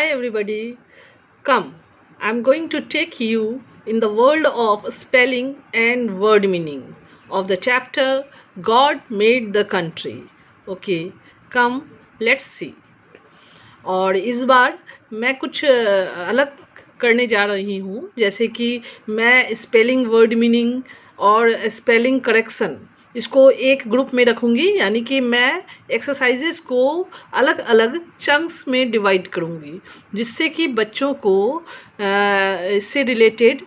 Hi everybody. Come, I'm going to take you in the world of spelling and word meaning of the chapter God Made the Country. Okay, come, let's see. और इस बार मैं कुछ अलग करने जा रही हूँ, जैसे कि मैं स्पेलिंग वर्ड मीनिंग और स्पेलिंग करेक्शन इसको एक ग्रुप में रखूँगी, यानी कि मैं एक्सरसाइजेस को अलग अलग चंक्स में डिवाइड करूँगी, जिससे कि बच्चों को इससे रिलेटेड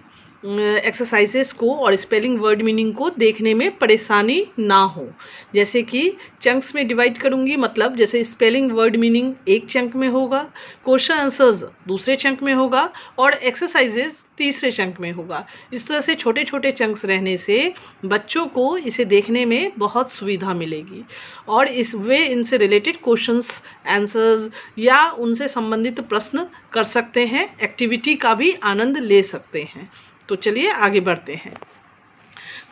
एक्सरसाइजेस को और स्पेलिंग वर्ड मीनिंग को देखने में परेशानी ना हो। जैसे कि चंक्स में डिवाइड करूँगी, मतलब जैसे स्पेलिंग वर्ड मीनिंग एक चंक में होगा, क्वेश्चन आंसर्स दूसरे चंक में होगा और एक्सरसाइजेस तीसरे चंक में होगा। इस तरह से छोटे छोटे चंक्स रहने से बच्चों को इसे देखने में बहुत सुविधा मिलेगी और इस वे इनसे रिलेटेड क्वेश्चंस आंसर्स या उनसे संबंधित प्रश्न कर सकते हैं, एक्टिविटी का भी आनंद ले सकते हैं। तो चलिए आगे बढ़ते हैं।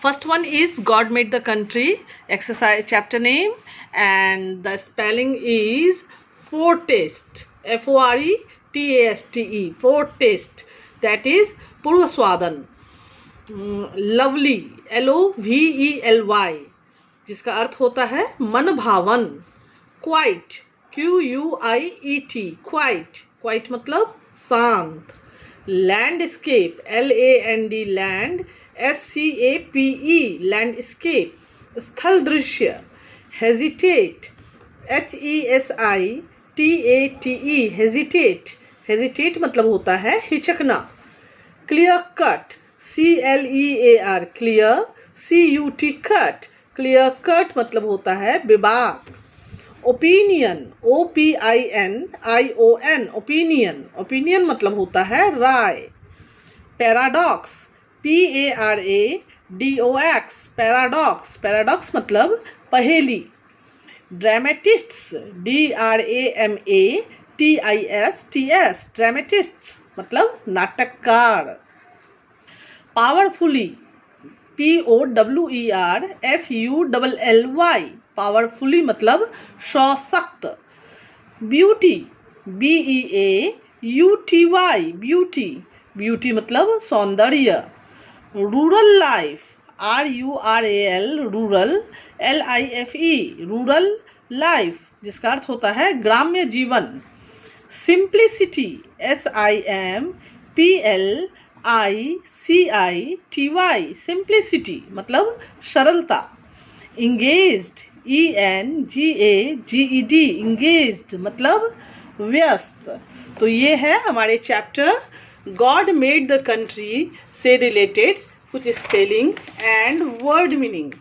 First one is God Made the Country, exercise chapter name, and the spelling is foretaste, Foretaste, foretaste, that is पूर्वस्वादन। लवली, Lovely, जिसका अर्थ होता है मन भावन। क्वाइट, Quiet, क्वाइट मतलब शांत। लैंडस्केप, Land, SCAPE, लैंडस्केप स्थल दृश्य। हेजिटेट, HESITATE, हेजिटेट मतलब होता है हिचकना। Clear cut, CLEAR, clear, CUT, cut, clear cut मतलब होता है विवाद। ओपिनियन, OPINION, ओपिनियन मतलब होता है राय। पैराडॉक्स, PARADOX, पैराडॉक्स मतलब पहेली। ड्रामेटिस्ट्स, DRAMATISTS, ड्रामेटिस्ट्स मतलब नाटककार। पावरफुली, POWERFULLY, पावरफुली मतलब सशक्त। ब्यूटी, BEAUTY, ब्यूटी मतलब सौंदर्य। Rural life, RURAL, rural, LIFE, rural life, जिसका अर्थ होता है ग्राम्य जीवन। सिंप्लिसिटी, SIMPLICITY, सिंप्लिसिटी मतलब सरलता। इंगेज्ड, ENGAGED, इंगेज्ड मतलब व्यस्त। तो ये है हमारे chapter God made the country से रिलेटेड कुछ स्पेलिंग एंड वर्ड मीनिंग।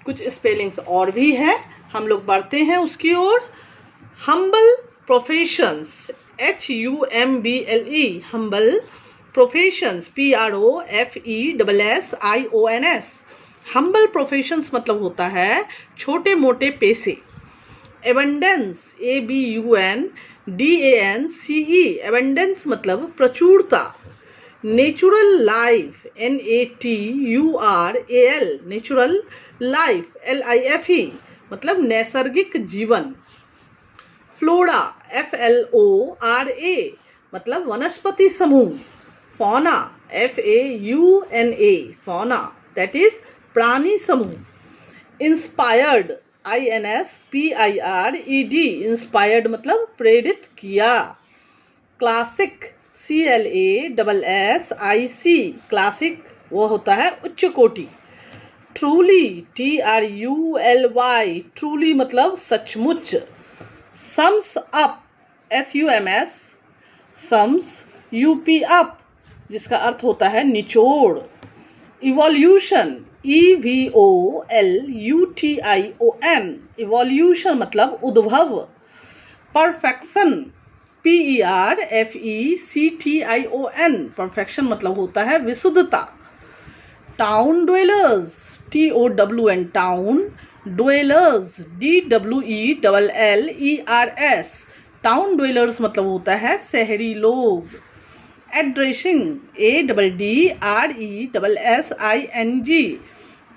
कुछ स्पेलिंग्स और भी है, हम लोग बढ़ते हैं उसकी ओर। Humble professions, HUMBLE, humble professions, PROFESSIONS, humble professions मतलब होता है छोटे मोटे पेशे। एबंडेंस, ABUNDANCE, एबंडेंस मतलब प्रचुरता। Natural life, NATURAL, natural life, LIFE मतलब नैसर्गिक जीवन। फ्लोरा, FLORA मतलब वनस्पति समूह। Fauna, FAUNA, fauna that is प्राणी समूह। इंस्पायर्ड, INSPIRED, इंस्पायर्ड मतलब प्रेरित किया। क्लासिक, CLASSIC, क्लासिक वो होता है उच्च कोटि। ट्रूली, TRULY, ट्रूली मतलब सचमुच। Sums up, SUMS, sums UP up, जिसका अर्थ होता है निचोड़। इवोल्यूशन, EVOLUTION, इवोल्यूशन मतलब उद्भव। परफेक्शन, PERFECTION, परफेक्शन मतलब होता है विशुद्धता। Town dwellers, TOWN, town, dwellers, DWELLERS, town dwellers मतलब होता है शहरी लोग। एड्रेसिंग, ADDRESSING,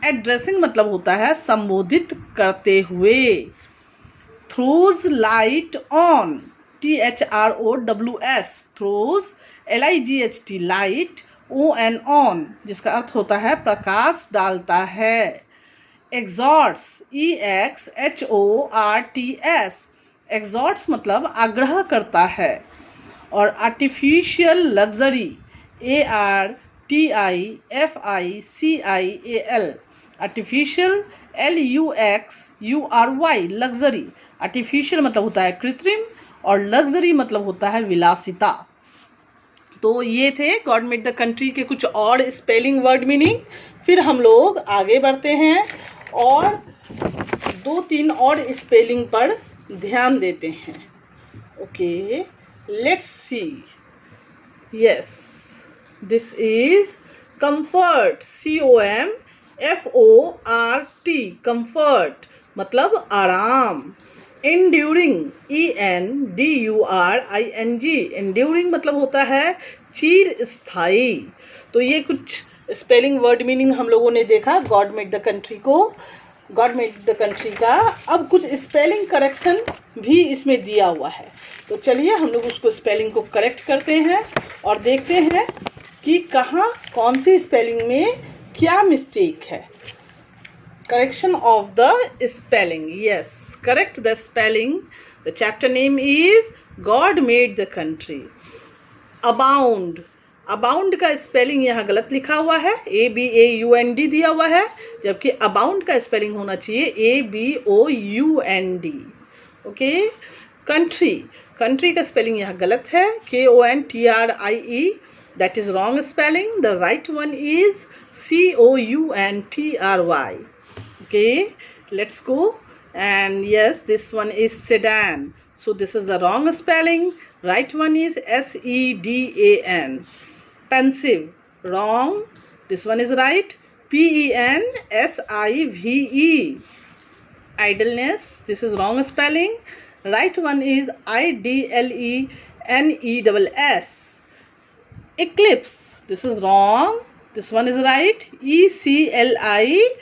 एड्रेसिंग मतलब होता है संबोधित करते हुए। Throws light on, THROWS, throws, LIGHT, light, ON, on, जिसका अर्थ होता है प्रकाश डालता है। exhorts, EXHORTS, exhorts मतलब आग्रह करता है। और artificial luxury, ARTIFICIAL, artificial, LUXURY, luxury, artificial मतलब होता है कृत्रिम और luxury मतलब होता है विलासिता। तो ये थे गॉड मेड द कंट्री के कुछ और स्पेलिंग वर्ड मीनिंग। फिर हम लोग आगे बढ़ते हैं और 2-3 और स्पेलिंग पर ध्यान देते हैं। Okay, let's see. Yes, this is comfort, COMFORT, comfort मतलब आराम। एंड्यूरिंग, ENDURING, एंड्यूरिंग मतलब होता है चिर स्थायी। तो ये कुछ स्पेलिंग वर्ड मीनिंग हम लोगों ने देखा गॉड मेड द कंट्री को, गॉड मेड द कंट्री का। अब कुछ स्पेलिंग करेक्शन भी इसमें दिया हुआ है, तो चलिए हम लोग उसको स्पेलिंग को करेक्ट करते हैं और देखते हैं कि कहाँ कौन सी स्पेलिंग में क्या मिस्टेक है। Correction of the spelling. Yes, correct the spelling. The chapter name is God Made the Country. Abound. Abound का स्पेलिंग यहाँ गलत लिखा हुआ है, ABAUND दिया हुआ है, जबकि abound का स्पेलिंग होना चाहिए ABOUND। ओके, कंट्री, कंट्री का स्पेलिंग यहाँ गलत है, KONTRIE, that is wrong spelling. The right one is COUNTRY. Okay, let's go. And yes, this one is sedan, so this is the wrong spelling. Right one is SEDAN. Pensive, wrong. This one is right, PENSIVE. Idleness, this is wrong spelling. Right one is IDLENESS. Eclipse, this is wrong. This one is right, ECLIPSE.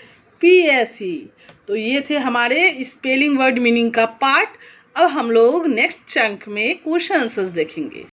तो ये थे हमारे spelling word meaning का part. अब हम लोग next chunk में question answers देखेंगे।